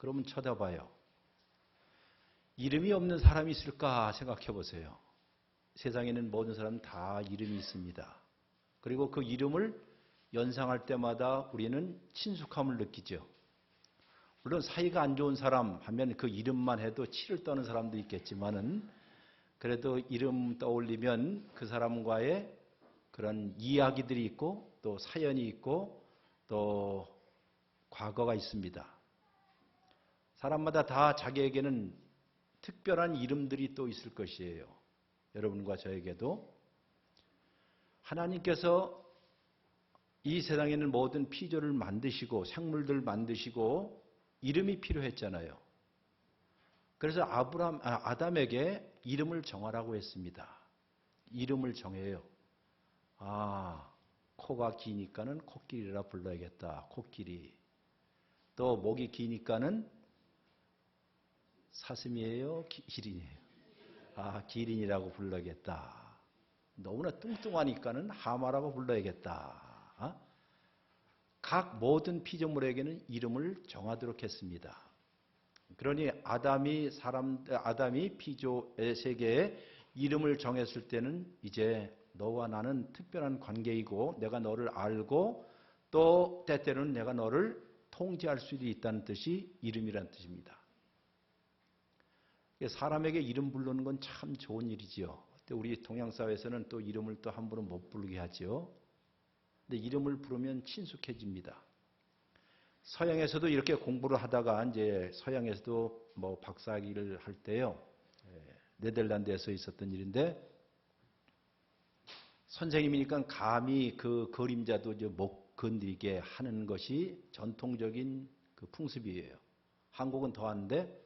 그러면 쳐다봐요. 이름이 없는 사람이 있을까 생각해 보세요. 세상에는 모든 사람은 다 이름이 있습니다. 그리고 그 이름을 연상할 때마다 우리는 친숙함을 느끼죠. 물론 사이가 안 좋은 사람 하면 그 이름만 해도 치를 떠는 사람도 있겠지만은 그래도 이름 떠올리면 그 사람과의 그런 이야기들이 있고 또 사연이 있고 또 과거가 있습니다. 사람마다 다 자기에게는 특별한 이름들이 또 있을 것이에요. 여러분과 저에게도 하나님께서 이 세상에는 모든 피조를 만드시고 생물들 만드시고 이름이 필요했잖아요. 그래서 아담에게 이름을 정하라고 했습니다. 이름을 정해요. 코가 기니까는 코끼리라 불러야겠다. 코끼리. 또 목이 기니까는 사슴이에요? 기린이에요? 기린이라고 불러야겠다. 너무나 뚱뚱하니까는 하마라고 불러야겠다. 각 모든 피조물에게는 이름을 정하도록 했습니다. 그러니 아담이 피조의 세계에 이름을 정했을 때는 이제 너와 나는 특별한 관계이고 내가 너를 알고 또 때때로는 내가 너를 통제할 수도 있다는 뜻이 이름이라는 뜻입니다. 사람에게 이름 부르는 건 참 좋은 일이지요. 우리 동양사회에서는 또 이름을 또 함부로 못 부르게 하죠. 근데 이름을 부르면 친숙해집니다. 서양에서도 이렇게 공부를 하다가 이제 서양에서도 뭐 박사학위를 할 때요. 네덜란드에서 있었던 일인데 선생님이니까 감히 그 그림자도 이제 못 건드리게 하는 것이 전통적인 그 풍습이에요. 한국은 더 하는데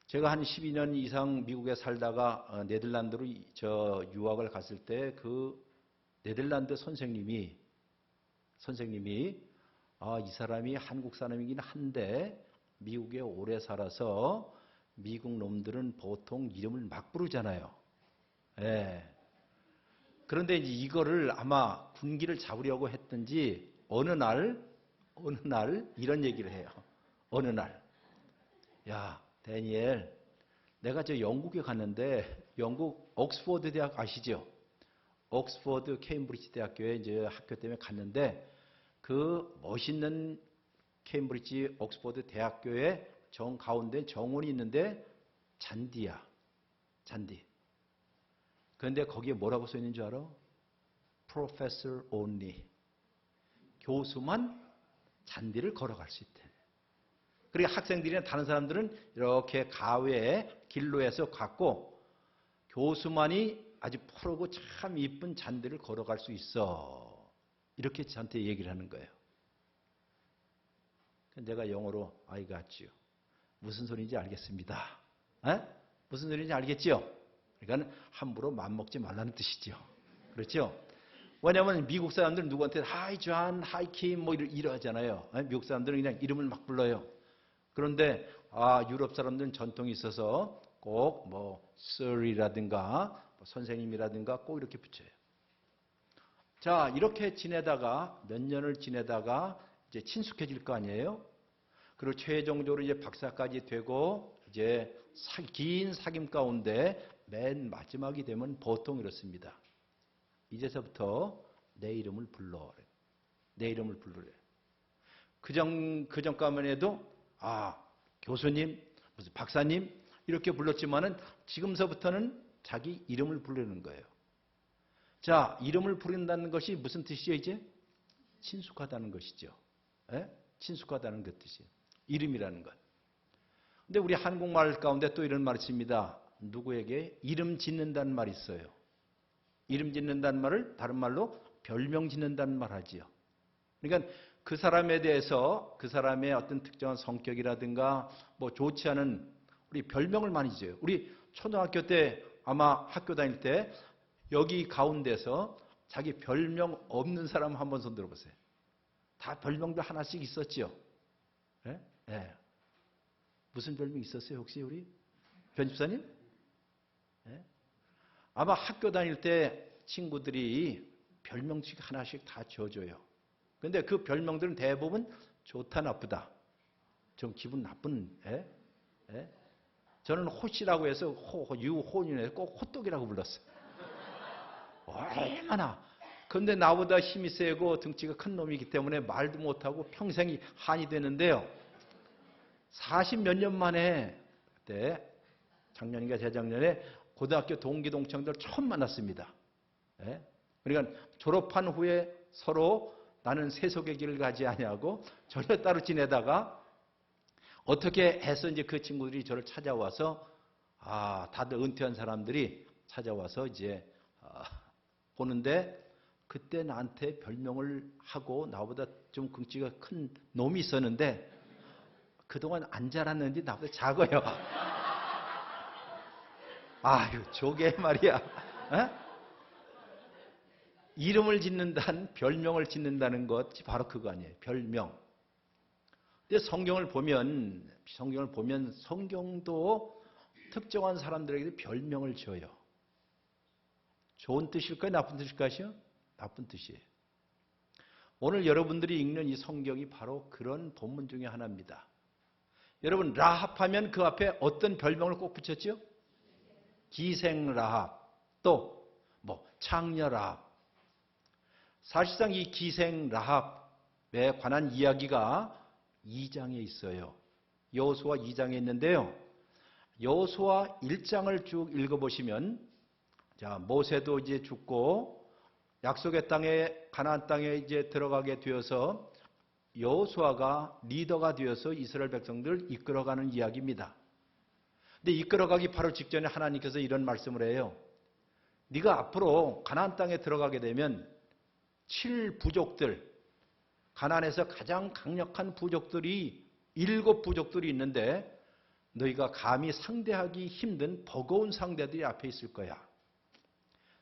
제가 한 12년 이상 미국에 살다가 네덜란드로 유학을 갔을 때 그 네덜란드 선생님이 이 사람이 한국 사람이긴 한데 미국에 오래 살아서 미국 놈들은 보통 이름을 막 부르잖아요. 그런데 이제 이거를 아마 군기를 잡으려고 했든지 어느 날 이런 얘기를 해요. 어느 날, 야 데니엘, 내가 저 영국에 갔는데 영국 옥스퍼드 대학 아시죠? 옥스퍼드 케임브리지 대학교에 이제 학교 때문에 갔는데 그 멋있는 케임브리지 옥스퍼드 대학교의 정 가운데 정원이 있는데 잔디야. 잔디. 그런데 거기에 뭐라고 써 있는 줄 알아? Professor only. 교수만 잔디를 걸어갈 수 있대. 그러니까 학생들이나 다른 사람들은 이렇게 가외에 길로에서 갔고 교수만이 아주 푸르고 참 이쁜 잔디를 걸어갈 수 있어. 이렇게 저한테 얘기를 하는 거예요. 내가 영어로 I got you. 무슨 소리인지 알겠습니다. 무슨 소리인지 알겠죠? 그러니까 함부로 맘먹지 말라는 뜻이죠. 그렇죠? 왜냐하면 미국 사람들은 누구한테 하이 존, 하이 킴 뭐 이러잖아요. 미국 사람들은 그냥 이름을 막 불러요. 그런데 유럽 사람들은 전통이 있어서 꼭 뭐 sir이라든가 뭐 선생님이라든가 꼭 이렇게 붙여요. 자, 이렇게 지내다가 몇 년을 지내다가 이제 친숙해질 거 아니에요? 그리고 최종적으로 이제 박사까지 되고 이제 긴 사귐 가운데 맨 마지막이 되면 보통 이렇습니다. 이제서부터 내 이름을 불러. 내 이름을 부르래. 그전까만 해도 교수님, 무슨 박사님 이렇게 불렀지만은 지금서부터는 자기 이름을 부르는 거예요. 자, 이름을 부른다는 것이 무슨 뜻이죠, 이제? 친숙하다는 것이죠. 친숙하다는 그 뜻이에요. 이름이라는 것. 근데 우리 한국말 가운데 또 이런 말이 있습니다. 누구에게 이름 짓는다는 말이 있어요. 이름 짓는다는 말을 다른 말로 별명 짓는다는 말 하지요. 그러니까 그 사람에 대해서 그 사람의 어떤 특정한 성격이라든가 뭐 좋지 않은 우리 별명을 많이 지어요. 우리 초등학교 때 아마 학교 다닐 때 여기 가운데서 자기 별명 없는 사람 한번 손 들어보세요. 다 별명도 하나씩 있었죠. 무슨 별명 있었어요 혹시 우리 편집사님? 아마 학교 다닐 때 친구들이 별명씩 하나씩 다 지어줘요. 그런데 그 별명들은 대부분 좋다 나쁘다. 좀 기분 나쁜, 예? 예? 저는 호씨라고 해서 유호인에 꼭 호떡이라고 불렀어요. 얼마나. 그런데 나보다 힘이 세고 등치가 큰 놈이기 때문에 말도 못하고 평생이 한이 되는데요. 40 몇 년 만에 그때 작년인가 재작년에 고등학교 동기 동창들 처음 만났습니다. 예? 그러니까 졸업한 후에 서로 나는 세속의 길을 가지 아니하고 전혀 따로 지내다가 어떻게 해서 이제 그 친구들이 저를 찾아와서 다들 은퇴한 사람들이 찾아와서 이제 보는데 그때 나한테 별명을 하고 나보다 좀 등치가 큰 놈이 있었는데 그동안 안 자랐는지 나보다 작아요. 아유, 저게 말이야. 어? 이름을 짓는다는, 별명을 짓는다는 것이 바로 그거 아니에요. 별명. 근데 성경을 보면 성경도 특정한 사람들에게 별명을 지어요. 좋은 뜻일까요? 나쁜 뜻일까요? 나쁜 뜻이에요. 오늘 여러분들이 읽는 이 성경이 바로 그런 본문 중에 하나입니다. 여러분, 라합하면 그 앞에 어떤 별명을 꼭 붙였죠? 기생 라합, 또 창녀 라합. 사실상 이 기생 라합에 관한 이야기가 2장에 있어요. 여호수아 2장에 있는데요. 여호수아 1장을 쭉 읽어보시면, 자, 모세도 이제 죽고 약속의 땅에, 가나안 땅에 이제 들어가게 되어서 여호수아가 리더가 되어서 이스라엘 백성들을 이끌어가는 이야기입니다. 근데 이끌어가기 바로 직전에 하나님께서 이런 말씀을 해요. 네가 앞으로 가나안 땅에 들어가게 되면 7부족들, 가나안에서 가장 강력한 부족들이 7부족들이 있는데 너희가 감히 상대하기 힘든 버거운 상대들이 앞에 있을 거야.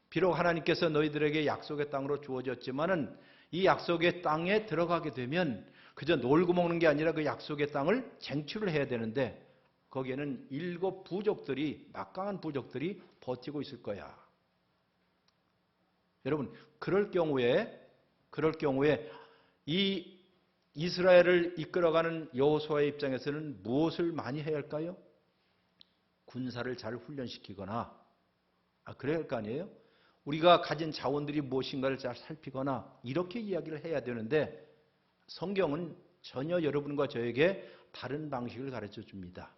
비록 하나님께서 너희들에게 약속의 땅으로 주어졌지만은 이 약속의 땅에 들어가게 되면 그저 놀고 먹는 게 아니라 그 약속의 땅을 쟁취를 해야 되는데 거기에는 7부족들이, 막강한 부족들이 버티고 있을 거야. 여러분, 그럴 경우에 이 이스라엘을 이끌어가는 여호수아의 입장에서는 무엇을 많이 해야 할까요? 군사를 잘 훈련시키거나, 그래야 할 거 아니에요? 우리가 가진 자원들이 무엇인가를 잘 살피거나 이렇게 이야기를 해야 되는데 성경은 전혀 여러분과 저에게 다른 방식을 가르쳐 줍니다.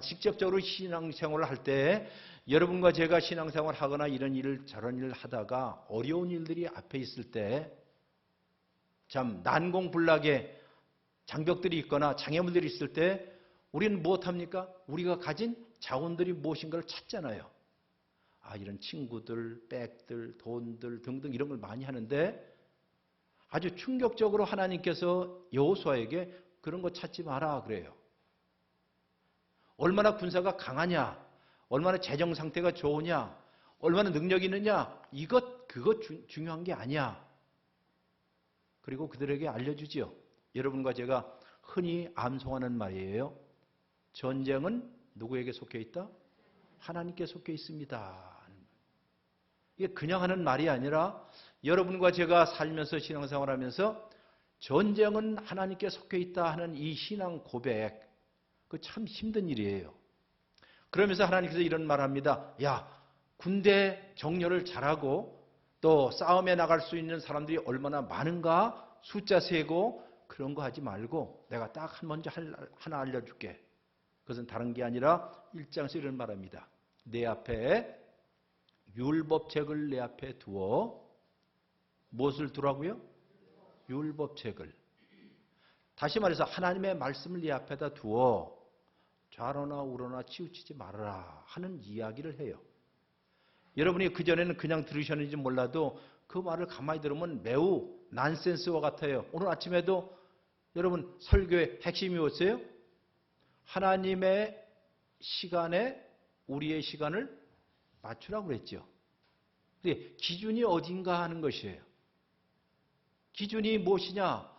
직접적으로 신앙생활을 할 때 여러분과 제가 신앙생활을 하거나 이런 일을 저런 일을 하다가 어려운 일들이 앞에 있을 때 참 난공불락의 장벽들이 있거나 장애물들이 있을 때 우리는 무엇합니까? 우리가 가진 자원들이 무엇인가를 찾잖아요. 이런 친구들, 백들, 돈들 등등 이런 걸 많이 하는데 아주 충격적으로 하나님께서 여호수아에게 그런 거 찾지 마라 그래요. 얼마나 군사가 강하냐, 얼마나 재정 상태가 좋으냐, 얼마나 능력이 있느냐, 그거 중요한 게 아니야. 그리고 그들에게 알려주지요. 여러분과 제가 흔히 암송하는 말이에요. 전쟁은 누구에게 속해 있다? 하나님께 속해 있습니다. 이게 그냥 하는 말이 아니라 여러분과 제가 살면서 신앙생활하면서 전쟁은 하나님께 속해 있다 하는 이 신앙 고백, 그 참 힘든 일이에요. 그러면서 하나님께서 이런 말합니다. 야, 군대 정렬을 잘하고 또 싸움에 나갈 수 있는 사람들이 얼마나 많은가 숫자 세고 그런 거 하지 말고 내가 딱 먼저 하나 알려줄게. 그것은 다른 게 아니라 1장에서 이런 말합니다. 내 앞에 율법책을 내 앞에 두어 무엇을 두라고요? 율법책을. 다시 말해서 하나님의 말씀을 네 앞에다 두어 좌로나 우로나 치우치지 말아라 하는 이야기를 해요. 여러분이 그전에는 그냥 들으셨는지 몰라도 그 말을 가만히 들으면 매우 난센스와 같아요. 오늘 아침에도 여러분 설교의 핵심이 뭐였어요? 하나님의 시간에 우리의 시간을 맞추라고 그랬죠. 근데 기준이 어딘가 하는 것이에요. 기준이 무엇이냐?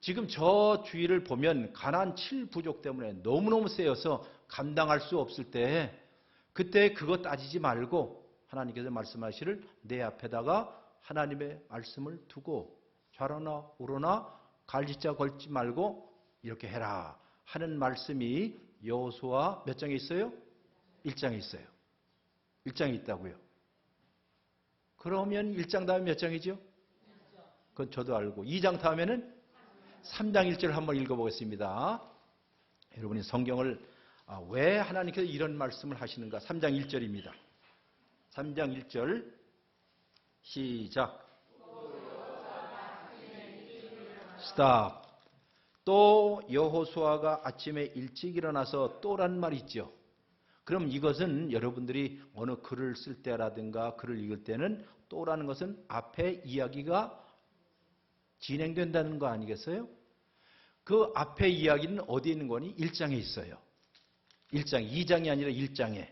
지금 저 주위를 보면 가나안 7부족 때문에 너무너무 세여서 감당할 수 없을 때 그때 그거 따지지 말고 하나님께서 말씀하시를 내 앞에다가 하나님의 말씀을 두고 좌로나 우로나 갈짓자 걸지 말고 이렇게 해라 하는 말씀이 여호수아 몇 장에 있어요? 1장에 있어요. 1장에 있다고요. 그러면 1장 다음에 몇 장이죠? 그건 저도 알고 2장 다음에는 3장 1절 한번 읽어보겠습니다. 여러분이 성경을 왜 하나님께서 이런 말씀을 하시는가? 3장 1절입니다. 3장 1절 시작. 스탑. 또 여호수아가 아침에 일찍 일어나서 또란 말이 있죠. 그럼 이것은 여러분들이 어느 글을 쓸 때라든가 글을 읽을 때는 또라는 것은 앞에 이야기가 진행된다는 거 아니겠어요? 그 앞에 이야기는 어디에 있는 거니? 1장에 있어요. 1장, 2장이 아니라 1장에.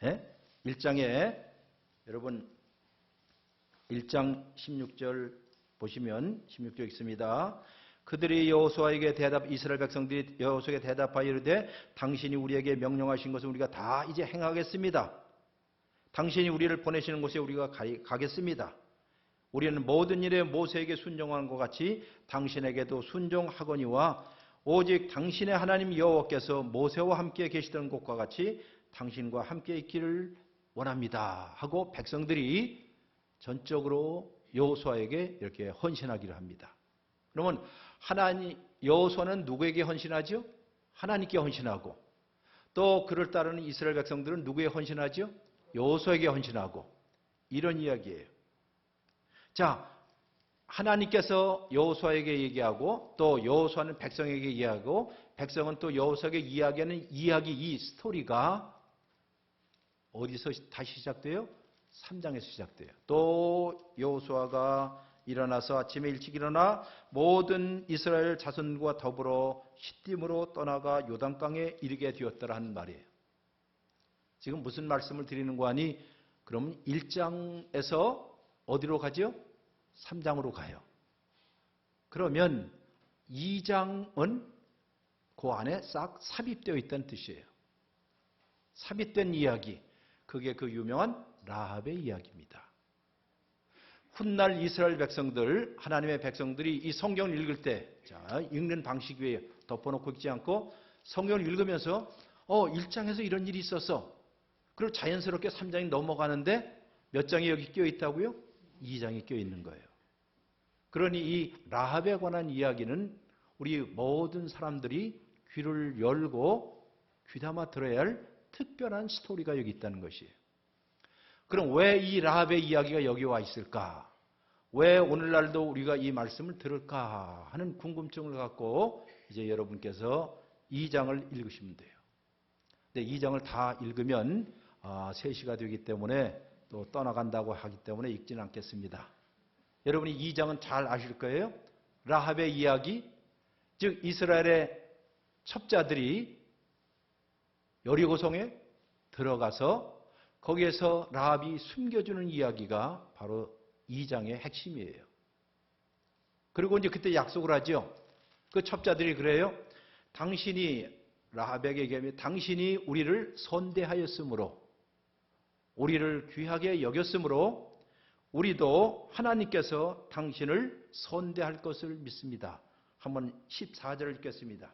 예? 1장에 여러분 1장 16절 보시면 16절 있습니다. 그들이 여호수아에게 이스라엘 백성들이 여호수아에게 대답하여 이르되 당신이 우리에게 명령하신 것을 우리가 다 이제 행하겠습니다. 당신이 우리를 보내시는 곳에 우리가 가겠습니다. 우리는 모든 일에 모세에게 순종하는 것 같이 당신에게도 순종하거니와 오직 당신의 하나님 여호와께서 모세와 함께 계시던 곳과 같이 당신과 함께 있기를 원합니다 하고 백성들이 전적으로 여호수아에게 이렇게 헌신하기를 합니다. 그러면 여호수아는 누구에게 헌신하죠? 하나님께 헌신하고 또 그를 따르는 이스라엘 백성들은 누구에게 헌신하죠? 여호수아에게 헌신하고 이런 이야기예요. 자, 하나님께서 여호수아에게 얘기하고 또 여호수아는 백성에게 얘기하고 백성은 또 여호수아에게 이야기하는 이야기 이 스토리가 어디서 다시 시작돼요? 3장에서 시작돼요. 또 여호수아가 일어나서 아침에 일찍 일어나 모든 이스라엘 자손과 더불어 시딤으로 떠나가 요단강에 이르게 되었더라 하는 말이에요. 지금 무슨 말씀을 드리는 거 아니? 그럼 1장에서 어디로 가죠? 3장으로 가요. 그러면 2장은 그 안에 싹 삽입되어 있다는 뜻이에요. 삽입된 이야기. 그게 그 유명한 라합의 이야기입니다. 훗날 이스라엘 백성들, 하나님의 백성들이 이 성경을 읽을 때, 자, 읽는 방식 외에 덮어놓고 읽지 않고 성경을 읽으면서 1장에서 이런 일이 있었어. 그리고 자연스럽게 3장이 넘어가는데 몇 장이 여기 껴 있다고요? 2장이 껴 있는 거예요. 그러니 이 라합에 관한 이야기는 우리 모든 사람들이 귀를 열고 귀담아 들어야 할 특별한 스토리가 여기 있다는 것이에요. 그럼 왜 이 라합의 이야기가 여기 와 있을까? 왜 오늘날도 우리가 이 말씀을 들을까 하는 궁금증을 갖고 이제 여러분께서 2장을 읽으시면 돼요. 근데 2장을 다 읽으면 3시가 되기 때문에 또 떠나간다고 하기 때문에 읽지는 않겠습니다. 여러분이 2장은 잘 아실 거예요. 라합의 이야기, 즉 이스라엘의 첩자들이 여리고성에 들어가서 거기에서 라합이 숨겨주는 이야기가 바로 2장의 핵심이에요. 그리고 이제 그때 약속을 하죠. 그 첩자들이 그래요. 당신이 라합에게 얘기하면 당신이 우리를 선대하였으므로 우리를 귀하게 여겼으므로 우리도 하나님께서 당신을 선대할 것을 믿습니다. 한번 14절을 읽겠습니다.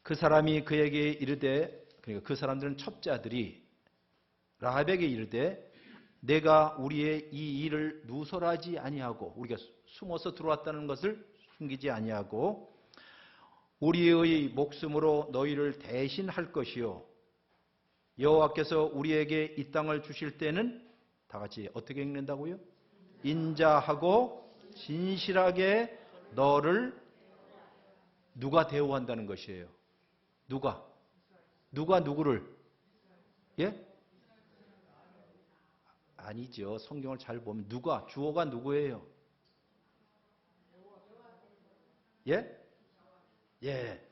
그 사람이 그에게 이르되, 그러니까 그 사람들은 첩자들이 라합에게 이르되 내가 우리의 이 일을 누설하지 아니하고 우리가 숨어서 들어왔다는 것을 숨기지 아니하고 우리의 목숨으로 너희를 대신할 것이요 여호와께서 우리에게 이 땅을 주실 때는 다 같이 어떻게 읽는다고요? 인자하고 진실하게 너를 누가 대우한다는 것이에요. 누가 누구를? 예? 아니죠. 성경을 잘 보면 누가 주어가 누구예요? 예? 예.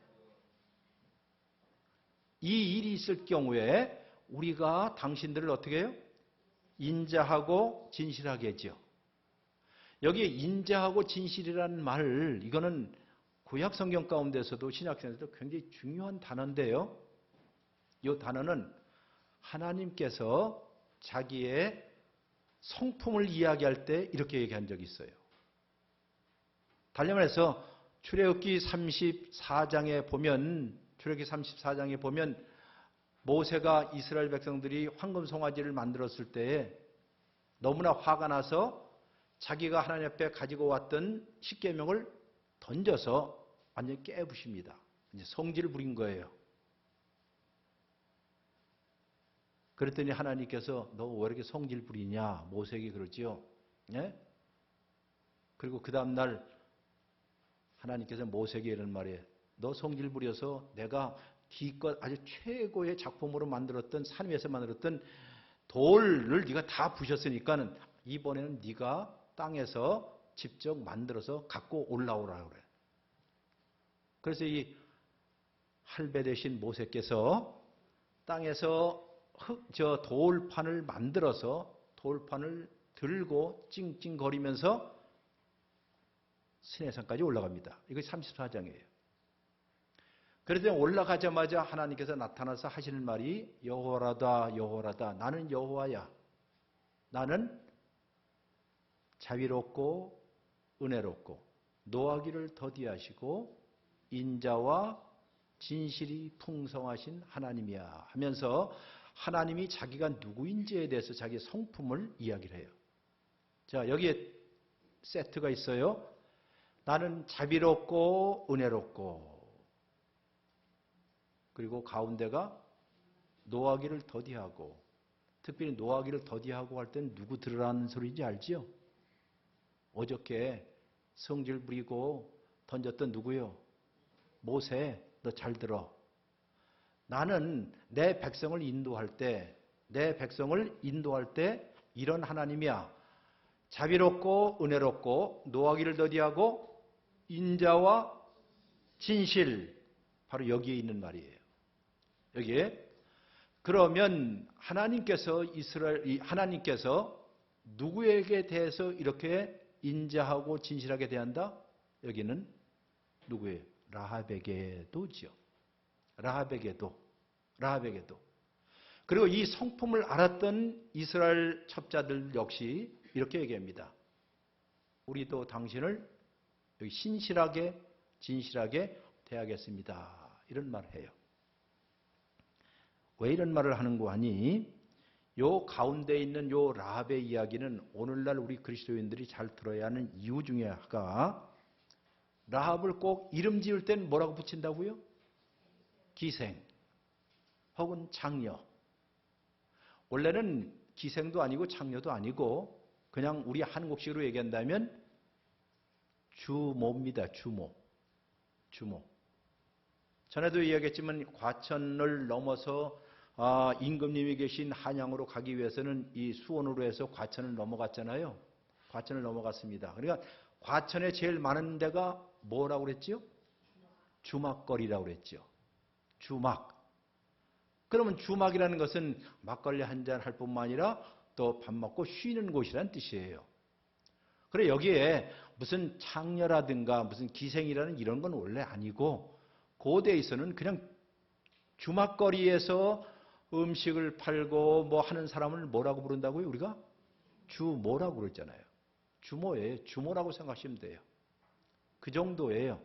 이 일이 있을 경우에 우리가 당신들을 어떻게 해요? 인자하고 진실하게 했죠. 여기에 인자하고 진실이라는 말, 이거는 구약 성경 가운데서도 신약성에서도 굉장히 중요한 단어인데요. 이 단어는 하나님께서 자기의 성품을 이야기할 때 이렇게 얘기한 적이 있어요. 달리 말해서 출애굽기 34장에 보면 모세가 이스라엘 백성들이 황금 송아지를 만들었을 때에 너무나 화가 나서 자기가 하나님 앞에 가지고 왔던 십계명을 던져서 완전히 깨부십니다. 이제 성질을 부린 거예요. 그랬더니 하나님께서 너 왜 이렇게 성질 부리냐? 모세에게 그러지요. 예? 그리고 그 다음날 하나님께서 모세에게 이런 말이에요. 너 성질 부려서 내가 기껏 아주 최고의 작품으로 만들었던 산 위에서 만들었던 돌을 네가 다 부셨으니까는 이번에는 네가 땅에서 직접 만들어서 갖고 올라오라 그래. 그래서 이 할배 대신 모세께서 땅에서 돌판을 만들어서 돌판을 들고 찡찡거리면서 시내산까지 올라갑니다. 이거 34장이에요. 그래서 올라가자마자 하나님께서 나타나서 하시는 말이 여호와라다 여호와라다 나는 여호와야. 나는 자비롭고 은혜롭고 노하기를 더디하시고 인자와 진실이 풍성하신 하나님이야 하면서 하나님이 자기가 누구인지에 대해서 자기의 성품을 이야기를 해요. 자, 여기에 세트가 있어요. 나는 자비롭고 은혜롭고 그리고 가운데가 노하기를 더디하고 특별히 노하기를 더디하고 할 땐 누구 들으라는 소리인지 알지요? 어저께 성질 부리고 던졌던 누구요? 모세, 너 잘 들어. 나는 내 백성을 인도할 때 이런 하나님이야. 자비롭고 은혜롭고 노하기를 더디하고 인자와 진실. 바로 여기에 있는 말이에요. 여기에. 그러면 하나님께서 누구에게 대해서 이렇게 인자하고 진실하게 대한다? 여기는 누구예요? 라합에게도지요. 라합에게도. 그리고 이 성품을 알았던 이스라엘 첩자들 역시 이렇게 얘기합니다. 우리도 당신을 여기 신실하게 진실하게 대하겠습니다. 이런 말을 해요. 왜 이런 말을 하는고 하니 요 가운데 있는 요 라합의 이야기는 오늘날 우리 그리스도인들이 잘 들어야 하는 이유 중에 하나가 라합을 꼭 이름 지을 땐 뭐라고 붙인다고요? 기생 혹은 장녀. 원래는 기생도 아니고 장녀도 아니고 그냥 우리 한국식으로 얘기한다면 주모입니다. 주모. 전에도 이야기했지만 과천을 넘어서 임금님이 계신 한양으로 가기 위해서는 이 수원으로 해서 과천을 넘어갔잖아요. 과천을 넘어갔습니다. 그러니까 과천에 제일 많은 데가 뭐라고 그랬지요? 주막거리라고 그랬죠. 주막. 그러면 주막이라는 것은 막걸리 한잔 할 뿐만 아니라 또 밥 먹고 쉬는 곳이라는 뜻이에요. 그래 여기에 무슨 창녀라든가 무슨 기생이라는 이런 건 원래 아니고 고대에서는 그냥 주막거리에서 음식을 팔고 뭐 하는 사람을 뭐라고 부른다고요? 우리가 주모라고 그랬잖아요. 주모예요. 주모라고 생각하시면 돼요. 그 정도예요.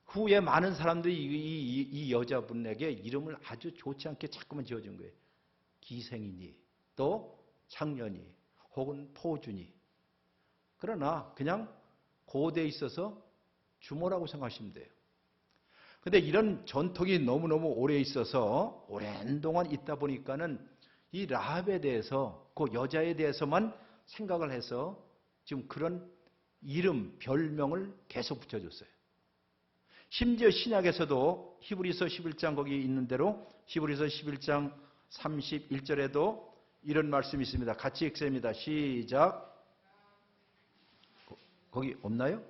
후에 많은 사람들이 이 여자분에게 이름을 아주 좋지 않게 자꾸만 지어준 거예요. 기생이니 또 창년이 혹은 포준이. 그러나 그냥 고대에 있어서 주모라고 생각하시면 돼요. 근데 이런 전통이 너무너무 오래 있어서 오랜 동안 있다 보니까는 이 라합에 대해서 그 여자에 대해서만 생각을 해서 지금 그런 이름, 별명을 계속 붙여줬어요. 심지어 신약에서도 히브리서 11장 거기 있는 대로 히브리서 11장 31절에도 이런 말씀이 있습니다. 같이 읽습니다. 시작. 거기 없나요?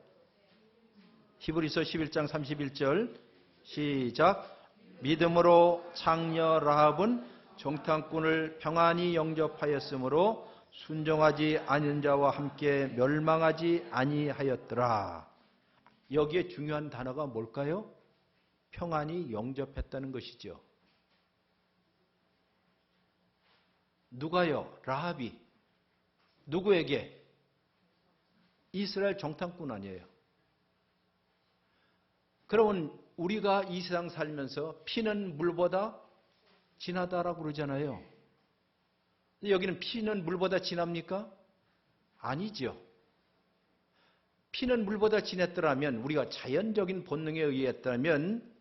히브리서 11장 31절 시작. 믿음으로 창녀 라합은 정탐꾼을 평안히 영접하였으므로 순종하지 않은 자와 함께 멸망하지 아니하였더라. 여기에 중요한 단어가 뭘까요? 평안히 영접했다는 것이죠. 누가요? 라합이. 누구에게? 이스라엘 정탐꾼 아니에요. 그러면 우리가 이 세상 살면서 피는 물보다 진하다라고 그러잖아요. 여기는 피는 물보다 진합니까? 아니죠. 피는 물보다 진했더라면, 우리가 자연적인 본능에 의했다면,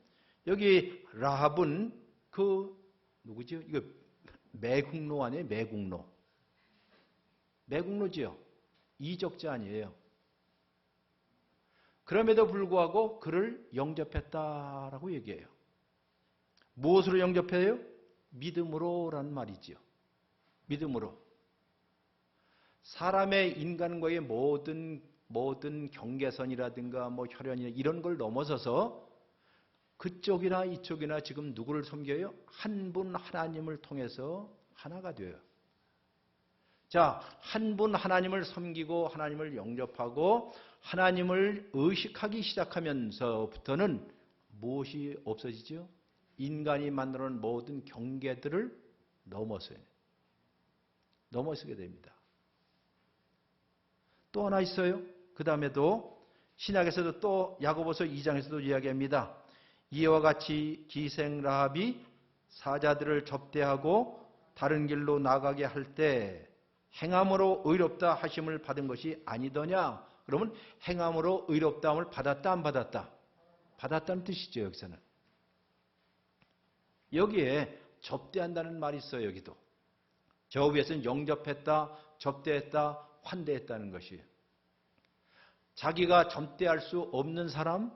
여기 라합은 누구죠? 이거 매국노 아니에요? 매국노. 매국노지요. 이적자 아니에요. 그럼에도 불구하고 그를 영접했다라고 얘기해요. 무엇으로 영접해요? 믿음으로라는 말이지요. 믿음으로. 사람의 인간과의 모든 경계선이라든가 혈연이나 이런 걸 넘어서서 그쪽이나 이쪽이나 지금 누구를 섬겨요? 한 분 하나님을 통해서 하나가 돼요. 자, 한 분 하나님을 섬기고 하나님을 영접하고 하나님을 의식하기 시작하면서부터는 무엇이 없어지죠? 인간이 만들어 놓은 모든 경계들을 넘어서게 됩니다. 또 하나 있어요. 그 다음에도 신약에서도 또 야고보서 2장에서도 이야기합니다. 이와 같이 기생 라합이 사자들을 접대하고 다른 길로 나가게 할 때 행함으로 의롭다 하심을 받은 것이 아니더냐? 그러면 행함으로 의롭다함을 받았다 안 받았다? 받았다는 뜻이죠. 여기서는. 여기에 접대한다는 말이 있어요. 여기도. 저 위에서는 영접했다, 접대했다, 환대했다는 것이에요. 자기가 접대할 수 없는 사람,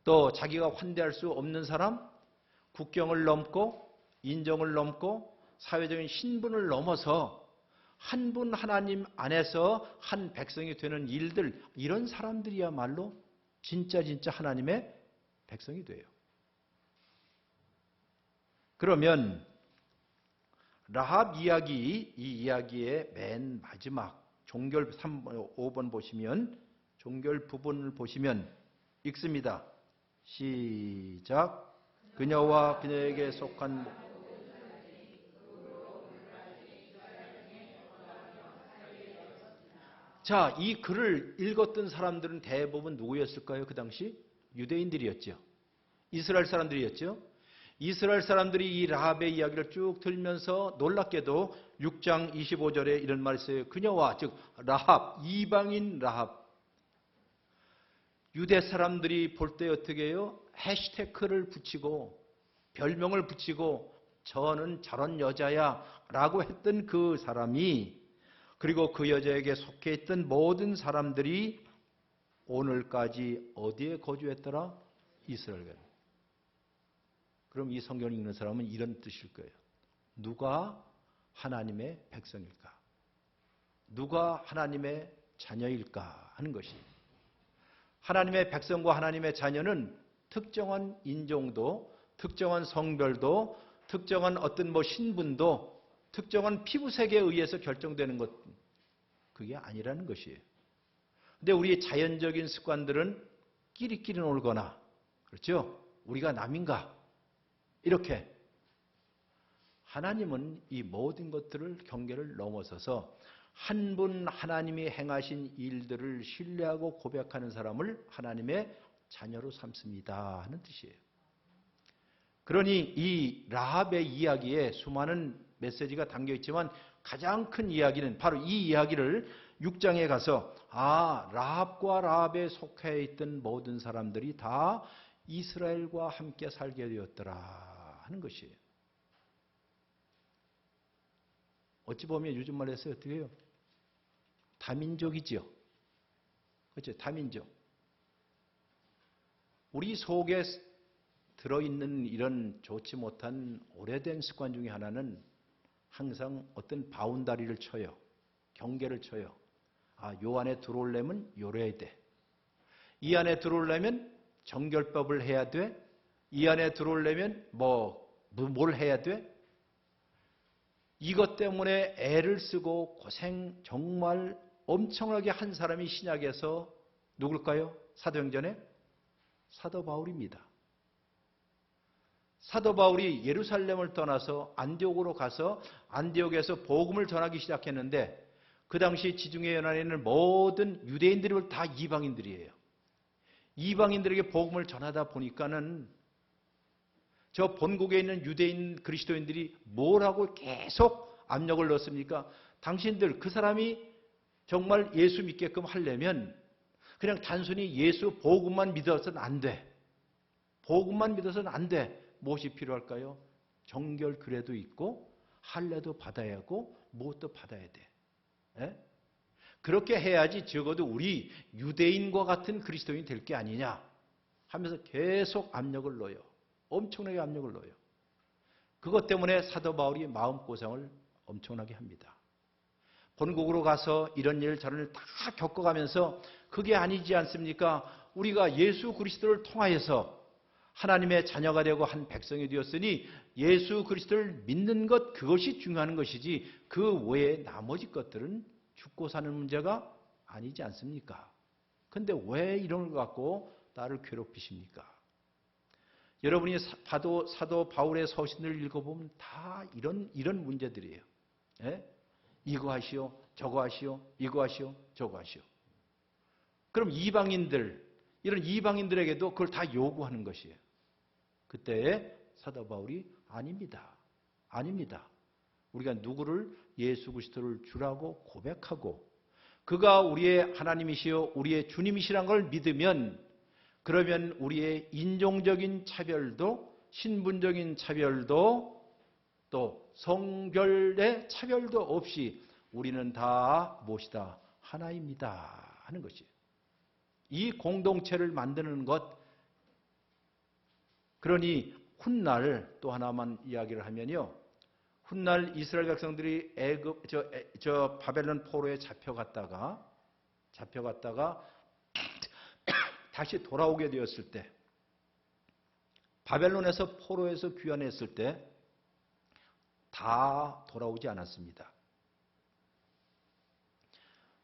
또 자기가 환대할 수 없는 사람, 국경을 넘고 인종을 넘고 사회적인 신분을 넘어서 한 분 하나님 안에서 한 백성이 되는 일들, 이런 사람들이야말로 진짜 하나님의 백성이 돼요. 그러면 라합 이야기, 이 이야기의 맨 마지막 종결 5번 보시면, 종결 부분을 보시면 읽습니다. 시작. 그녀와 그녀에게 속한 자, 이 글을 읽었던 사람들은 대부분 누구였을까요? 그 당시 유대인들이었죠. 이스라엘 사람들이었죠. 이스라엘 사람들이 이 라합의 이야기를 쭉 들면서 놀랍게도 6장 25절에 이런 말이 있어요. 그녀와, 즉 라합, 이방인 라합. 유대 사람들이 볼 때 어떻게 해요? 해시태그를 붙이고 별명을 붙이고 저는 저런 여자야 라고 했던 그 사람이, 그리고 그 여자에게 속해 있던 모든 사람들이 오늘까지 어디에 거주했더라? 이스라엘에. 그럼 이 성경을 읽는 사람은 이런 뜻일 거예요. 누가 하나님의 백성일까? 누가 하나님의 자녀일까 하는 것이. 하나님의 백성과 하나님의 자녀는 특정한 인종도, 특정한 성별도, 특정한 어떤 신분도, 특정한 피부색에 의해서 결정되는 것, 그게 아니라는 것이에요. 근데 우리의 자연적인 습관들은 끼리끼리 놀거나, 그렇죠? 우리가 남인가? 이렇게. 하나님은 이 모든 것들을 경계를 넘어서서 한 분 하나님이 행하신 일들을 신뢰하고 고백하는 사람을 하나님의 자녀로 삼습니다 하는 뜻이에요. 그러니 이 라합의 이야기에 수많은 메시지가 담겨 있지만 가장 큰 이야기는 바로 이 이야기를 6장에 가서 라합과 라합에 속해 있던 모든 사람들이 다 이스라엘과 함께 살게 되었더라 하는 것이에요. 어찌 보면 요즘 말로 해서 어떻게 해요? 다민족이죠. 그렇죠? 다민족. 우리 속에 들어있는 이런 좋지 못한 오래된 습관 중에 하나는 항상 어떤 바운다리를 쳐요. 경계를 쳐요. 요 안에 들어오려면 요래야 돼. 이 안에 들어오려면 정결법을 해야 돼. 이 안에 들어오려면 뭘 해야 돼? 이것 때문에 애를 쓰고 고생 정말 엄청나게 한 사람이 신약에서 누굴까요? 사도행전에? 사도 바울입니다. 사도 바울이 예루살렘을 떠나서 안디옥으로 가서 안디옥에서 복음을 전하기 시작했는데 그 당시 지중해 연안에 있는 모든 유대인들이 다 이방인들이에요. 이방인들에게 복음을 전하다 보니까는 저 본국에 있는 유대인 그리스도인들이 뭐라고 계속 압력을 넣습니까? 당신들 그 사람이 정말 예수 믿게끔 하려면 그냥 단순히 예수 복음만 믿어서는 안 돼. 복음만 믿어서는 안 돼. 무엇이 필요할까요? 정결 규례도 있고 할례도 받아야 하고 무엇도 받아야 돼. 예? 그렇게 해야지 적어도 우리 유대인과 같은 그리스도인이 될 게 아니냐 하면서 계속 압력을 넣어요. 엄청나게 압력을 넣어요. 그것 때문에 사도 바울이 마음고생을 엄청나게 합니다. 본국으로 가서 이런 일 저런 일 다 겪어가면서 그게 아니지 않습니까? 우리가 예수 그리스도를 통하여서 하나님의 자녀가 되고 한 백성이 되었으니 예수 그리스도를 믿는 것 그것이 중요한 것이지 그 외에 나머지 것들은 죽고 사는 문제가 아니지 않습니까? 근데 왜 이런 걸 갖고 나를 괴롭히십니까? 여러분이 사도 바울의 서신을 읽어보면 다 이런 문제들이에요. 예? 이거 하시오, 저거 하시오, 이거 하시오, 저거 하시오. 그럼 이런 이방인들에게도 그걸 다 요구하는 것이에요. 그때 사도 바울이 아닙니다. 아닙니다. 우리가 누구를 예수 그리스도를 주라고 고백하고 그가 우리의 하나님이시요 우리의 주님이시란 걸 믿으면 그러면 우리의 인종적인 차별도 신분적인 차별도 또 성별의 차별도 없이 우리는 다 무엇이다? 하나입니다 하는 것이에요. 이 공동체를 만드는 것. 그러니 훗날 또 하나만 이야기를 하면요. 훗날 이스라엘 백성들이 바벨론 포로에 잡혀갔다가 다시 돌아오게 되었을 때 바벨론에서 포로에서 귀환했을 때 다 돌아오지 않았습니다.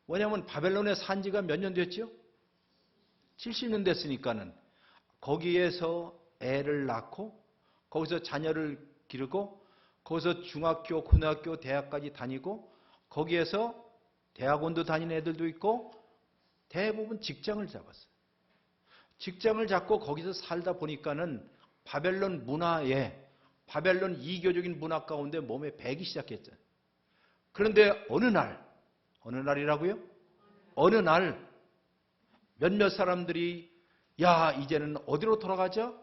왜냐하면 바벨론에 산 지가 몇 년 됐죠? 70년 됐으니까는 거기에서 애를 낳고 거기서 자녀를 기르고 거기서 중학교, 고등학교, 대학까지 다니고 거기에서 대학원도 다니는 애들도 있고 대부분 직장을 잡았어요. 직장을 잡고 거기서 살다 보니까는 바벨론 문화에 바벨론 이교적인 문화 가운데 몸에 배기 시작했잖아요. 그런데 어느 날이라고요? 어느 날 몇몇 사람들이 야 이제는 어디로 돌아가자?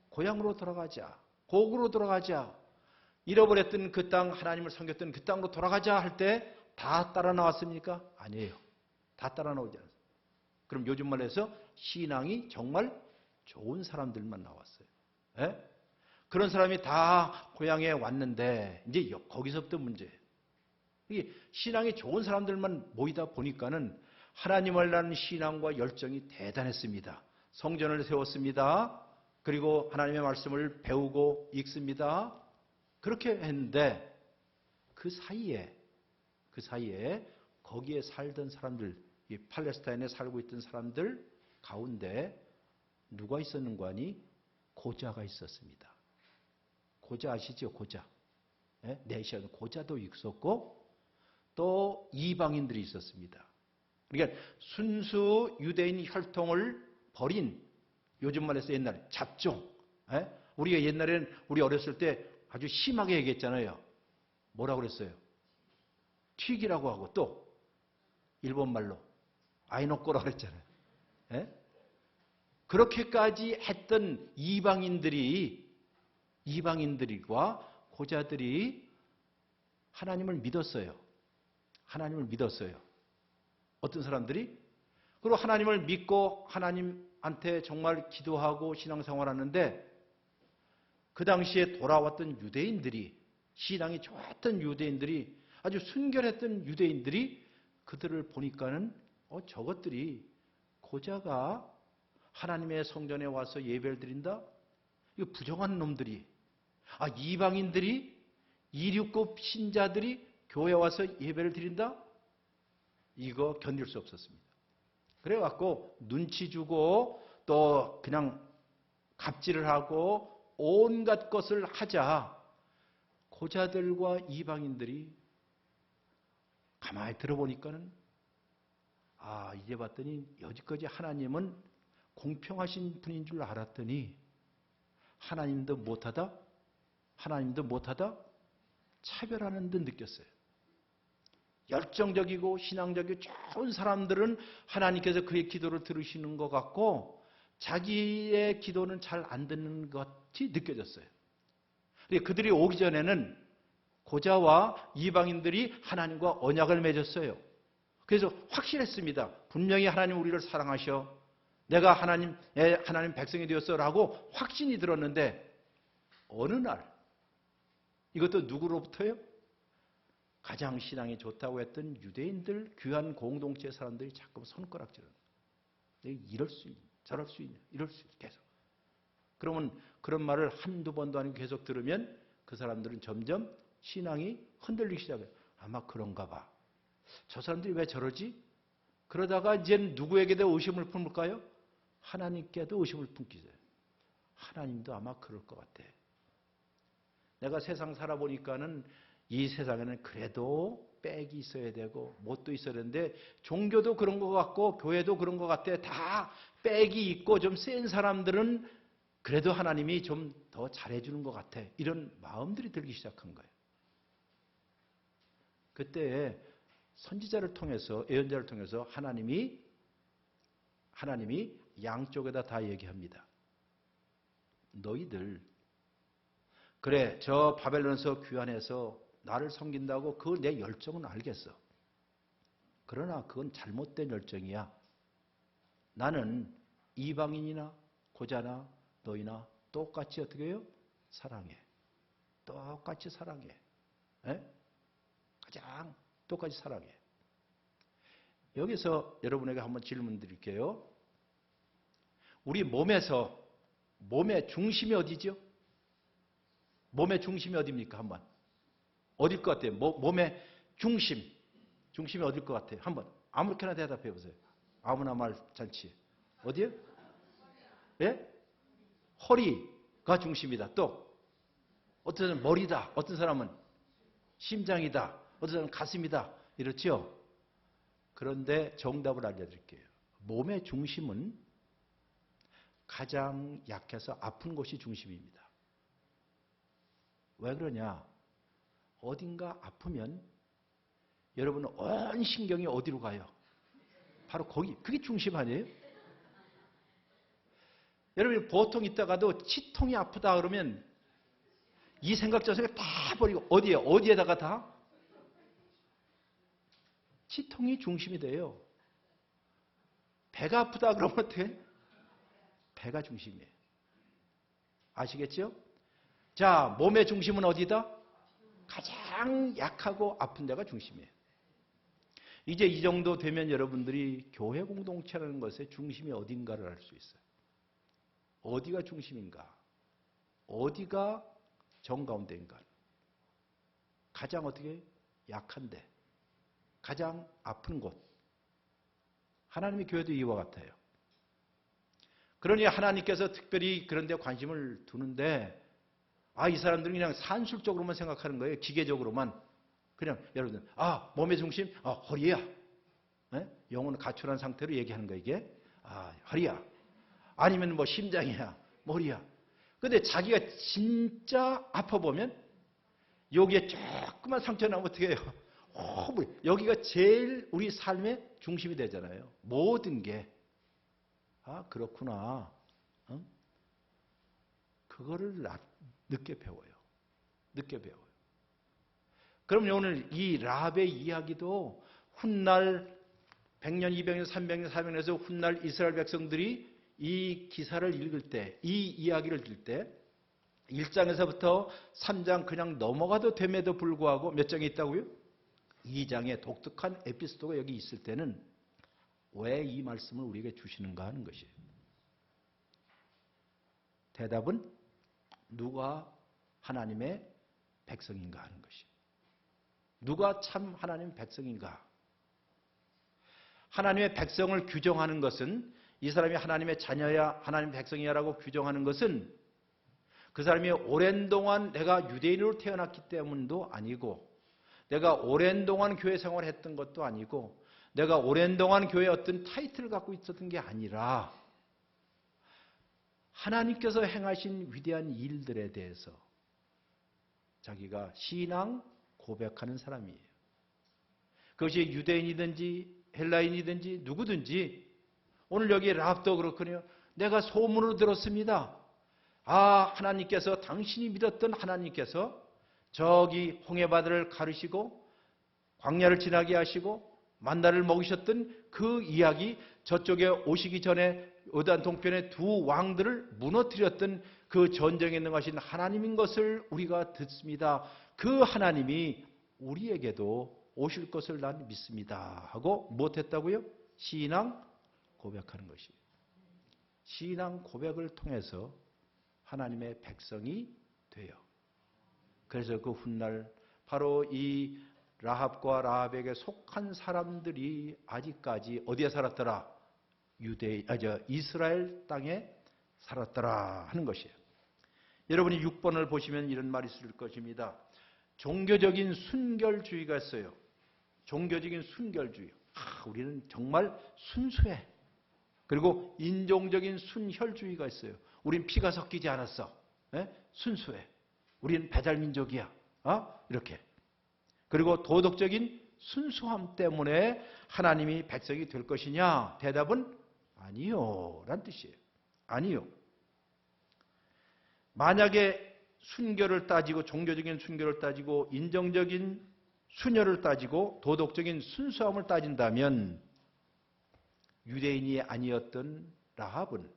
고향으로 돌아가자. 고국으로 돌아가자. 잃어버렸던 그 땅, 하나님을 섬겼던 그 땅으로 돌아가자 할 때 다 따라 나왔습니까? 아니에요. 다 따라 나오지 않았어요. 그럼 요즘 말로 해서 신앙이 정말 좋은 사람들만 나왔어요. 예? 그런 사람이 다 고향에 왔는데 이제 거기서부터 문제예요. 이게 신앙이 좋은 사람들만 모이다 보니까는 하나님을 낳는 신앙과 열정이 대단했습니다. 성전을 세웠습니다. 그리고 하나님의 말씀을 배우고 읽습니다. 그렇게 했는데 그 사이에 거기에 살던 사람들, 이 팔레스타인에 살고 있던 사람들 가운데 누가 있었는가 하니 고자가 있었습니다. 고자 아시죠? 고자. 네시안 고자도 있었고 또 이방인들이 있었습니다. 그러니까 순수 유대인 혈통을 버린 요즘 말해서 옛날에 잡종. 우리가 옛날에는 우리 어렸을 때 아주 심하게 얘기했잖아요. 뭐라고 그랬어요? 튀기라고 하고 또 일본말로 아이노꼬라고 그랬잖아요. 그렇게까지 했던 이방인들과 고자들이 하나님을 믿었어요. 하나님을 믿었어요. 어떤 사람들이? 그리고 하나님을 믿고 하나님한테 정말 기도하고 신앙생활하는데 그 당시에 돌아왔던 유대인들이 신앙이 좋았던 유대인들이 아주 순결했던 유대인들이 그들을 보니까는 저것들이 고자가 하나님의 성전에 와서 예배를 드린다? 이거 부정한 놈들이 이방인들이 이륙급 신자들이 교회에 와서 예배를 드린다? 이거 견딜 수 없었습니다. 그래갖고 눈치 주고 또 그냥 갑질을 하고 온갖 것을 하자 고자들과 이방인들이 가만히 들어보니까는 이제 봤더니 여지까지 하나님은 공평하신 분인 줄 알았더니 하나님도 못하다 차별하는 듯 느꼈어요. 열정적이고 신앙적이고 좋은 사람들은 하나님께서 그의 기도를 들으시는 것 같고 자기의 기도는 잘 안 듣는 것 같이 느껴졌어요. 그들이 오기 전에는 고자와 이방인들이 하나님과 언약을 맺었어요. 그래서 확실했습니다. 분명히 하나님 우리를 사랑하셔. 내가 하나님 백성이 되었어라고 확신이 들었는데 어느 날 이것도 누구로부터요? 가장 신앙이 좋다고 했던 유대인들, 귀한 공동체 사람들이 자꾸 손가락질을 이럴 수 있냐, 저럴 수 있냐, 이럴 수 있냐 계속. 그러면 그런 말을 한두 번도 아니고 계속 들으면 그 사람들은 점점 신앙이 흔들리기 시작해요. 아마 그런가 봐. 저 사람들이 왜 저러지? 그러다가 이제는 누구에게도 의심을 품을까요? 하나님께도 의심을 품기 시작해요. 하나님도 아마 그럴 것 같아. 내가 세상 살아보니까는 이 세상에는 그래도 빽이 있어야 되고 못도 있어야 되는데 종교도 그런 것 같고 교회도 그런 것 같아. 다 빽이 있고 좀 센 사람들은 그래도 하나님이 좀 더 잘해주는 것 같아. 이런 마음들이 들기 시작한 거예요. 그때 선지자를 통해서 예언자를 통해서 하나님이 양쪽에다 다 얘기합니다. 너희들 그래 저 바벨론에서 귀환해서 나를 섬긴다고 그 내 열정은 알겠어. 그러나 그건 잘못된 열정이야. 나는 이방인이나 고자나 너희나 똑같이 어떻게 해요? 사랑해. 똑같이 사랑해. 에? 가장 똑같이 사랑해. 여기서 여러분에게 한번 질문 드릴게요. 우리 몸의 중심이 어디죠? 몸의 중심이 어디입니까? 한번. 어딜 것 같아요? 몸의 중심이 어딜 것 같아요? 한번 아무렇게나 대답해 보세요. 아무나 말 잔치. 어디요? 예? 허리가 중심이다. 또 어떤 사람은 머리다. 어떤 사람은 심장이다. 어떤 사람은 가슴이다. 이렇죠? 그런데 정답을 알려드릴게요. 몸의 중심은 가장 약해서 아픈 곳이 중심입니다. 왜 그러냐? 어딘가 아프면 여러분 온 신경이 어디로 가요? 바로 거기. 그게 중심 아니에요? 여러분 보통 있다가도 치통이 아프다 그러면 이 생각 저 생각 다 버리고 어디에다가 다? 치통이 중심이 돼요. 배가 아프다 그러면 어떻게? 배가 중심이에요. 아시겠죠? 자, 몸의 중심은 어디다? 가장 약하고 아픈 데가 중심이에요. 이제 이 정도 되면 여러분들이 교회 공동체라는 것의 중심이 어딘가를 알 수 있어요. 어디가 중심인가? 어디가 정가운데인가? 가장 어떻게 약한데, 가장 아픈 곳. 하나님의 교회도 이와 같아요. 그러니 하나님께서 특별히 그런 데 관심을 두는데 이 사람들은 그냥 산술적으로만 생각하는 거예요. 기계적으로만. 그냥 여러분들 몸의 중심? 허리야. 네? 영혼을 가출한 상태로 얘기하는 거예요. 이게. 허리야. 아니면 뭐 심장이야. 머리야. 근데 자기가 진짜 아파보면 여기에 조그만 상처 나면 어떻게 해요? 여기가 제일 우리 삶의 중심이 되잖아요. 모든 게. 그렇구나. 그거를 늦게 배워요. 늦게 배워요. 그럼 오늘 이 라합의 이야기도 훗날 100년, 200년, 300년, 400년에서 훗날 이스라엘 백성들이 이 기사를 읽을 때, 이 이야기를 들을 때 1장에서부터 3장 그냥 넘어가도 됨에도 불구하고 몇 장이 있다고요? 2장의 독특한 에피소드가 여기 있을 때는 왜 이 말씀을 우리에게 주시는가 하는 것이에요. 대답은 누가 하나님의 백성인가 하는 것이에요. 누가 참 하나님의 백성인가? 하나님의 백성을 규정하는 것은 이 사람이 하나님의 자녀야 하나님의 백성이야라고 규정하는 것은 그 사람이 오랜 동안 내가 유대인으로 태어났기 때문도 아니고 내가 오랜 동안 교회 생활을 했던 것도 아니고 내가 오랜 동안 교회에 어떤 타이틀을 갖고 있었던 게 아니라 하나님께서 행하신 위대한 일들에 대해서 자기가 신앙 고백하는 사람이에요. 그것이 유대인이든지 헬라인이든지 누구든지 오늘 여기 라합도 그렇거든요. 내가 소문으로 들었습니다. 하나님께서 당신이 믿었던 하나님께서 저기 홍해바다를 가르시고 광야를 지나게 하시고 만나를 먹이셨던 그 이야기, 저쪽에 오시기 전에 요단 동편의 두 왕들을 무너뜨렸던 그 전쟁에 능하신 하나님인 것을 우리가 듣습니다. 그 하나님이 우리에게도 오실 것을 난 믿습니다 하고 못했다고요? 신앙 고백하는 것이에요. 신앙 고백을 통해서 하나님의 백성이 돼요. 그래서 그 훗날 바로 이 라합과 라합에게 속한 사람들이 아직까지 어디에 살았더라? 이스라엘 땅에 살았더라 하는 것이에요. 여러분이 6번을 보시면 이런 말이 있을 것입니다. 종교적인 순결주의가 있어요. 종교적인 순결주의. 우리는 정말 순수해. 그리고 인종적인 순혈주의가 있어요. 우린 피가 섞이지 않았어. 순수해. 우리는 배달민족이야. 이렇게. 그리고 도덕적인 순수함 때문에 하나님이 백성이 될 것이냐? 대답은 아니요. 라는 뜻이에요. 아니요. 만약에 순결을 따지고 종교적인 순결을 따지고 인정적인 순혈을 따지고 도덕적인 순수함을 따진다면 유대인이 아니었던 라합은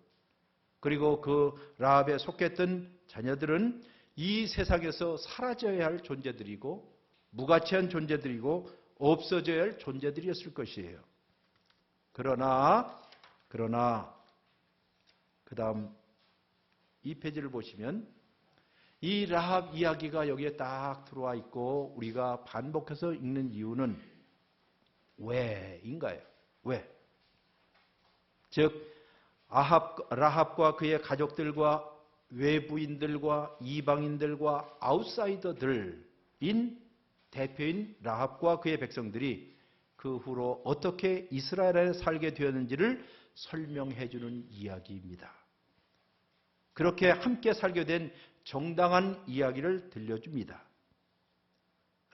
그리고 그 라합에 속했던 자녀들은 이 세상에서 사라져야 할 존재들이고 무가치한 존재들이고 없어져야 할 존재들이었을 것이에요. 그러나 그 다음 2페이지를 보시면 이 라합 이야기가 여기에 딱 들어와 있고 우리가 반복해서 읽는 이유는 왜인가요? 왜? 즉 라합과 그의 가족들과 외부인들과 이방인들과 아웃사이더들인 대표인 라합과 그의 백성들이 그 후로 어떻게 이스라엘에 살게 되었는지를 설명해 주는 이야기입니다. 그렇게 함께 살게 된 정당한 이야기를 들려줍니다.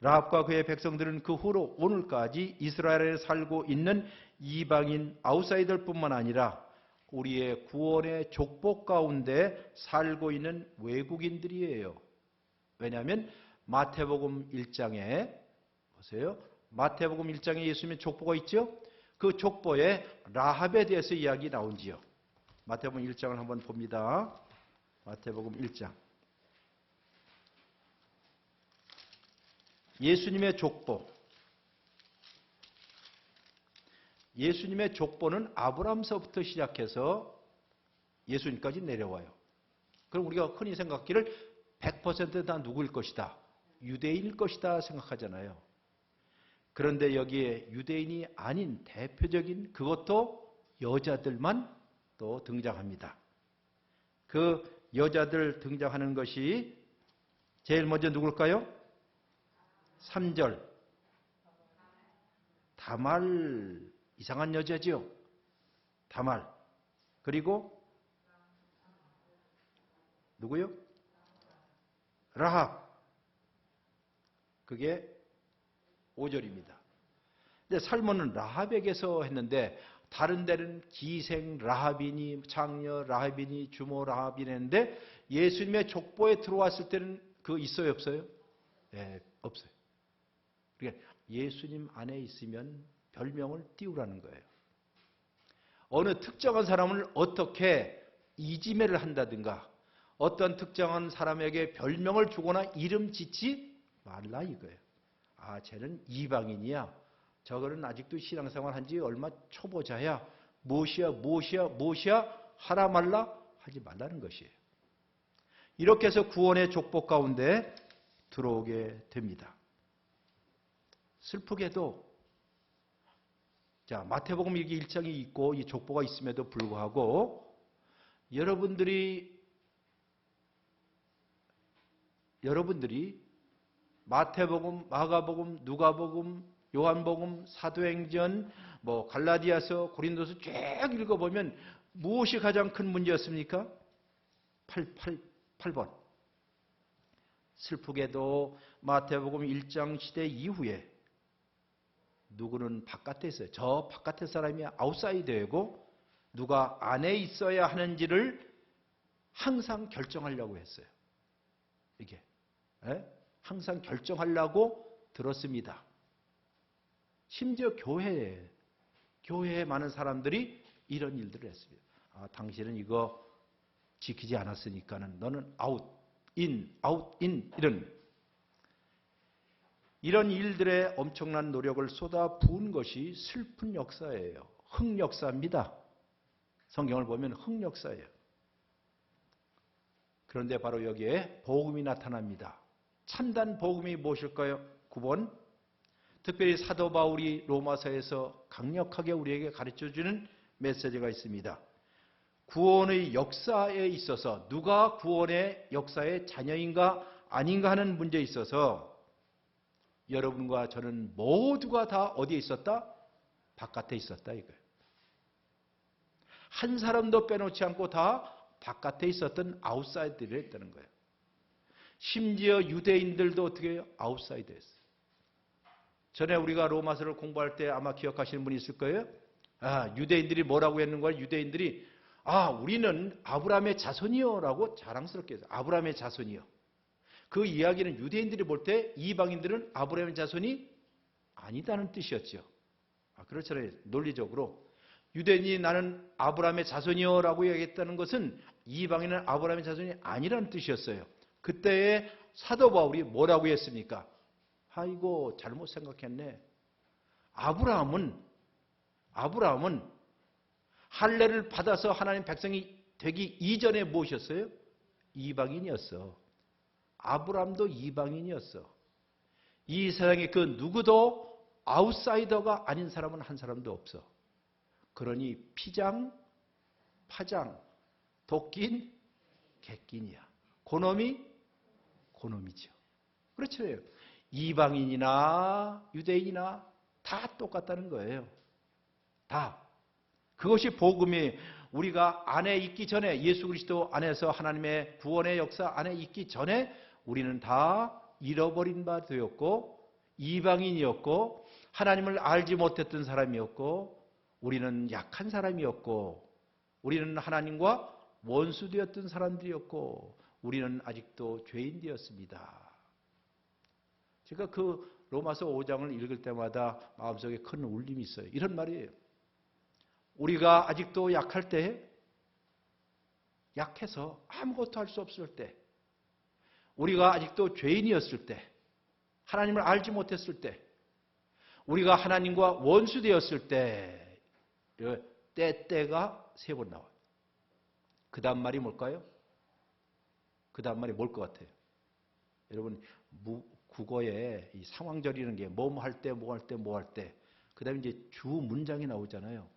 라합과 그의 백성들은 그 후로 오늘까지 이스라엘에 살고 있는 이방인 아웃사이더뿐만 아니라 우리의 구원의 족보 가운데 살고 있는 외국인들이에요. 왜냐하면 마태복음 1장에 보세요. 마태복음 1장에 예수님의 족보가 있죠. 그 족보에 라합에 대해서 이야기 나온지요. 마태복음 1장을 한번 봅니다. 마태복음 1장. 예수님의 족보. 예수님의 족보는 아브라함서부터 시작해서 예수님까지 내려와요. 그럼 우리가 흔히 생각하기를 100%다 누구일 것이다. 유대인일 것이다 생각하잖아요. 그런데 여기에 유대인이 아닌 대표적인 그것도 여자들만 또 등장합니다. 그 여자들 등장하는 것이 제일 먼저 누굴까요? 3절. 다말. 이상한 여자죠. 다말. 그리고 누구요? 라합. 그게 5절입니다. 근데 살몬은 라합에게서 했는데 다른 데는 기생 라합이니 장녀 라합이니 주모 라합이니 했는데 예수님의 족보에 들어왔을 때는 그거 있어요 없어요? 네, 없어요. 그러니까 예수님 안에 있으면 별명을 띄우라는 거예요. 어느 특정한 사람을 어떻게 이지매를 한다든가 어떤 특정한 사람에게 별명을 주거나 이름 짓지 말라 이거예요. 쟤는 이방인이야. 저거는 아직도 신앙생활 한 지 얼마 초보자야. 무엇이야 하라 말라 하지 말라는 것이에요. 이렇게 해서 구원의 족보 가운데 들어오게 됩니다. 슬프게도 마태복음 여기 1장이 있고 이 족보가 있음에도 불구하고 여러분들이 마태복음, 마가복음, 누가복음, 요한복음, 사도행전, 갈라디아서, 고린도서 쭉 읽어보면 무엇이 가장 큰 문제였습니까? 8번. 슬프게도 마태복음 1장 시대 이후에 누구는 바깥에 있어요. 저 바깥의 사람이 아웃사이더이고 누가 안에 있어야 하는지를 항상 결정하려고 했어요. 이게 항상 결정하려고 들었습니다. 심지어 교회에 많은 사람들이 이런 일들을 했습니다. 당신은 이거 지키지 않았으니까는 너는 아웃, 인 이런 일들에 엄청난 노력을 쏟아 부은 것이 슬픈 역사예요. 흑역사입니다. 성경을 보면 흑역사예요. 그런데 바로 여기에 복음이 나타납니다. 참된 복음이 무엇일까요? 9번. 특별히 사도 바울이 로마서에서 강력하게 우리에게 가르쳐주는 메시지가 있습니다. 구원의 역사에 있어서 누가 구원의 역사의 자녀인가 아닌가 하는 문제에 있어서 여러분과 저는 모두가 다 어디에 있었다? 바깥에 있었다 이거예요. 한 사람도 빼놓지 않고 다 바깥에 있었던 아웃사이더를 했다는 거예요. 심지어 유대인들도 어떻게 해요? 아웃사이더였어요. 전에 우리가 로마서를 공부할 때 아마 기억하시는 분이 있을 거예요. 유대인들이 뭐라고 했는 거예요? 유대인들이 우리는 아브라함의 자손이요라고 자랑스럽게 해서 아브라함의 자손이요. 그 이야기는 유대인들이 볼 때 이방인들은 아브라함의 자손이 아니다는 뜻이었죠. 그렇잖아요. 논리적으로. 유대인이 나는 아브라함의 자손이요라고 얘기했다는 것은 이방인은 아브라함의 자손이 아니라는 뜻이었어요. 그때의 사도 바울이 뭐라고 했습니까? 아이고 잘못 생각했네. 아브라함은 할례를 받아서 하나님 백성이 되기 이전에 무엇이었어요? 이방인이었어. 아브라함도 이방인이었어. 이 세상에 그 누구도 아웃사이더가 아닌 사람은 한 사람도 없어. 그러니 피장, 파장, 도낀, 객낀이야. 고놈이 고놈이죠. 그렇죠. 이방인이나 유대인이나 다 똑같다는 거예요. 다. 그것이 복음이 우리가 안에 있기 전에 예수 그리스도 안에서 하나님의 구원의 역사 안에 있기 전에 우리는 다 잃어버린 바 되었고 이방인이었고 하나님을 알지 못했던 사람이었고 우리는 약한 사람이었고 우리는 하나님과 원수되었던 사람들이었고 우리는 아직도 죄인되었습니다. 제가 그 로마서 5장을 읽을 때마다 마음속에 큰 울림이 있어요. 이런 말이에요. 우리가 아직도 약할 때, 약해서 아무것도 할 수 없을 때, 우리가 아직도 죄인이었을 때, 하나님을 알지 못했을 때, 우리가 하나님과 원수되었을 때, 때가 3번 나와요. 그 다음 말이 뭘까요? 그 다음 말이 뭘 것 같아요? 여러분, 국어에 이 상황절이라는 게 뭐 할 때, 뭐 할 때, 뭐 할 때, 그 다음에 이제 주 문장이 나오잖아요.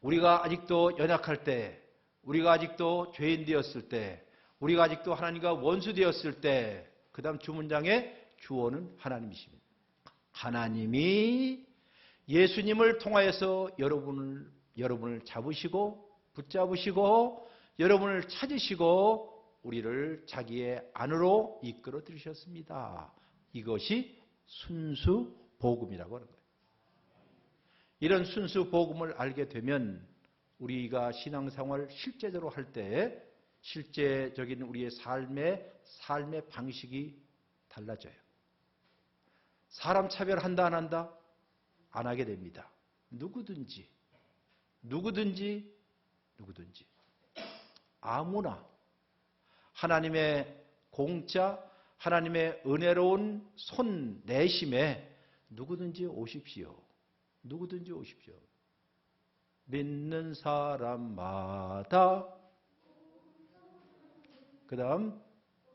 우리가 아직도 연약할 때, 우리가 아직도 죄인 되었을 때, 우리가 아직도 하나님과 원수 되었을 때, 그 다음 주문장의 주어는 하나님이십니다. 하나님이 예수님을 통하여서 여러분을 잡으시고, 붙잡으시고, 여러분을 찾으시고, 우리를 자기의 안으로 이끌어 들으셨습니다. 이것이 순수 복음이라고 하는 거예요. 이런 순수 복음을 알게 되면 우리가 신앙생활 실제적으로 할 때 실제적인 우리의 삶의 방식이 달라져요. 사람 차별한다 안 한다? 안 하게 됩니다. 누구든지 아무나 하나님의 공짜, 하나님의 은혜로운 손 내심에 누구든지 오십시오. 누구든지 오십시오. 믿는 사람마다 그 다음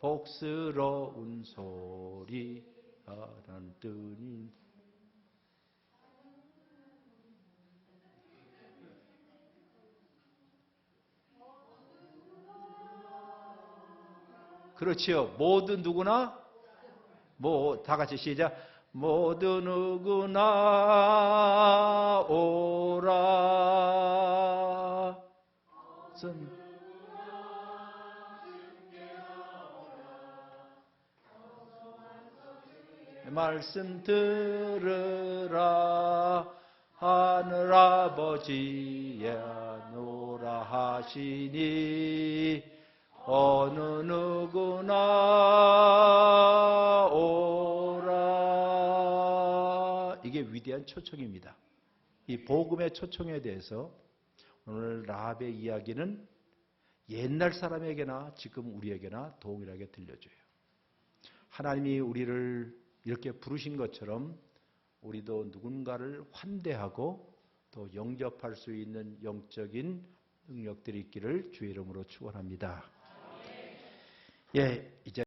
복스러운 소리 하는 뜨니 그렇지요. 모두 누구나 다 같이 시작. 모두 누구나 오라. 말씀 들으라. 하늘아버지의 노라 하시니 어느 누구나 오라. 이게 위대한 초청입니다. 이 복음의 초청에 대해서 오늘 라합의 이야기는 옛날 사람에게나 지금 우리에게나 동일하게 들려줘요. 하나님이 우리를 이렇게 부르신 것처럼 우리도 누군가를 환대하고 또 영접할 수 있는 영적인 능력들이 있기를 주의 이름으로 축원합니다. 예, 이제